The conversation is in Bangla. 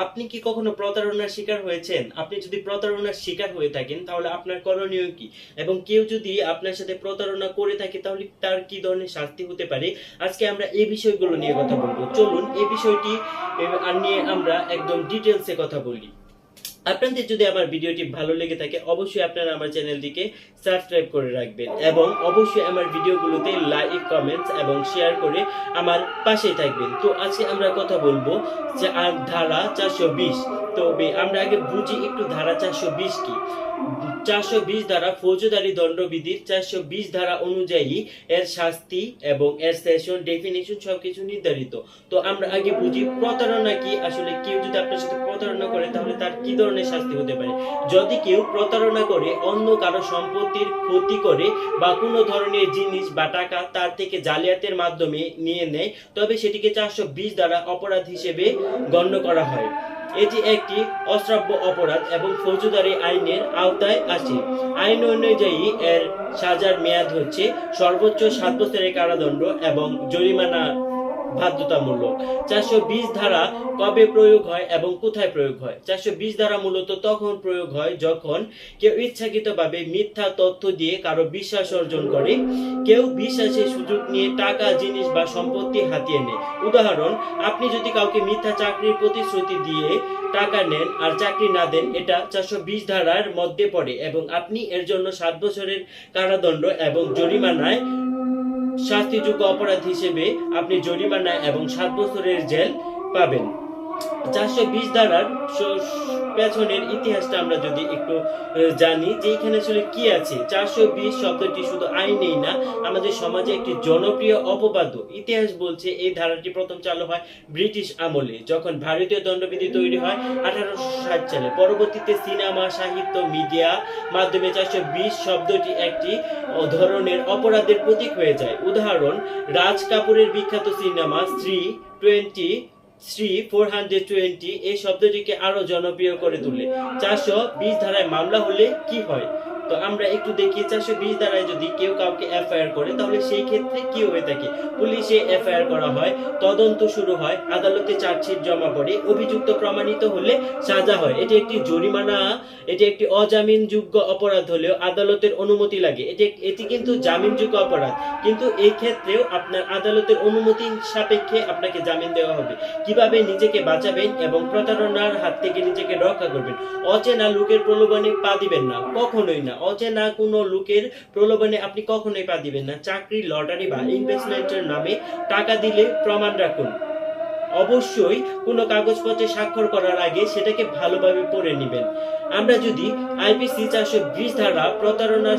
আপনি কি কখনো প্রতারণার শিকার হয়েছেন? আপনি যদি প্রতারণার শিকার হয়ে থাকেন তাহলে আপনার করণীয় কি? এবং কেউ যদি আপনার সাথে প্রতারণা করে থাকে তাহলে তার কি ধরনের শাস্তি হতে পারে? আজকে আমরা এই বিষয়গুলো নিয়ে কথা বলবো। চলুন এই বিষয়টি নিয়ে আমরা একদম ডিটেইলসে কথা বলি। আপনাদের যদি আমার ভিডিওটি ভালো লেগে থাকে অবশ্যই আপনারা আমার চ্যানেলটিকে সাবস্ক্রাইব করে রাখবেন এবং অবশ্যই আমার ভিডিওগুলোতে লাইক, কমেন্টস এবং শেয়ার করে আমার পাশেই থাকবেন। তো আজকে আমরা কথা বলবো যে ধারা 420। তবে আমরা আগে বুঝি একটু ধারা 420 কি। 420 ধারা ফৌজদারি দণ্ডবিধির 420 ধারা অনুযায়ী এর শাস্তি এবং এর সেশন ডেফিনিশন সবকিছু নির্ধারিত। তো আমরা আগে বুঝি প্রতারণা কি। আসলে কেউ যদি আপনার সাথে প্রতারণা করে তাহলে তার কি ধরনের শাস্তি হতে পারে। যদি কেউ প্রতারণা করে অন্য কারো সম্পত্তির ক্ষতি করে বা কোনো ধরনের জিনিস বা টাকা তার থেকে জালিয়াতের মাধ্যমে নিয়ে নেয় তবে সেটিকে 420 ধারা অপরাধ হিসেবে গণ্য করা হয়। এটি একটি অশ্রাব্য অপরাধ এবং ফৌজদারি আইনের আওতায় আসে। আইন অনুযায়ী এর সাজার মেয়াদ হচ্ছে সর্বোচ্চ 7 বছরের কারাদণ্ড এবং জরিমানা বাধ্যতামূলক। 420 ধারা কবে প্রয়োগ হয় এবং কোথায় প্রয়োগ হয়? 420 ধারা মূলত তখন প্রয়োগ হয় যখন কেউ ইচ্ছাকৃতভাবে মিথ্যা তথ্য দিয়ে কারো বিশ্বাস অর্জন করে, কেউ বিশ্বাসের সুযোগ নিয়ে টাকা, জিনিস বা সম্পত্তি হাতিয়ে নেয়। উদাহরণ, আপনি যদি কাউকে মিথ্যা চাকরির প্রতিশ্রুতি দিয়ে টাকা নেন আর চাকরি না দেন, এটা 420 ধারার মধ্যে পড়ে এবং আপনি এর জন্য 7 বছরের কারাদণ্ড এবং জরিমানায় শাস্তিযোগ্য অপরাধ হিসেবে আপনি জরিমানা এবং 7 বছরের জেল পাবেন। 420 ধারার পেছনের ইতিহাসটা আমরা যদি একটু জানি যে এখানে আসলে কি আছে। 420 শব্দটি শুধু আইনেই না, আমাদের সমাজে একটি জনপ্রিয় অপবাদ। ইতিহাস বলছে এই ধারাটি প্রথম চালু হয় ব্রিটিশ আমলে যখন ভারতীয় দণ্ডবিধি তৈরি হয় 1860 সালে। পরবর্তীতে সিনেমা, সাহিত্য, মিডিয়া মাধ্যমে 420 শব্দটি একটি ধরনের অপরাধের প্রতীক হয়ে যায়। উদাহরণ, রাজ কাপুরের বিখ্যাত সিনেমা শ্রী 420 এই শব্দটিকে আরো জনপ্রিয় করে তোলে। 420 ধারায় মামলা হলে কি হয়? তো আমরা একটু দেখি 420 ধারায় যদি কেউ কাউকে এফআইআর করে তাহলে সেই ক্ষেত্রে কি হয়ে থাকে। পুলিশে এফআইআর করা হয়, তদন্ত শুরু হয়, আদালতে চার্জশিট জমা পড়ে, অভিযুক্ত প্রমাণিত হলে সাজা হয়। এটি একটি জরিমানা, এটি একটি অজামিনযোগ্য অপরাধ হলেও আদালতের অনুমতি লাগে। এটি কিন্তু জামিনযোগ্য অপরাধ, কিন্তু এই ক্ষেত্রেও আপনার আদালতের অনুমতি সাপেক্ষে আপনাকে জামিন দেওয়া হবে। কিভাবে নিজেকে বাঁচাবেন এবং প্রতারণার হাত থেকে নিজেকে রক্ষা করবেন। অচেনা লোকের প্রলোভনে পা দিবেন না, কখনোই না। অচেনা কোনো লোকের প্রলোভনে আপনি কখনোই পা দিবেন না। চাকরি, লটারি বা ইনভেস্টমেন্টের নামে টাকা দিলে প্রমাণ রাখুন। অবশ্যই কোনো কাগজপত্রে স্বাক্ষর করার আগে সেটাকে ভালোভাবে পড়ে নেবেন। আমরা যদি আইপিসি 420 ধারা প্রতারণার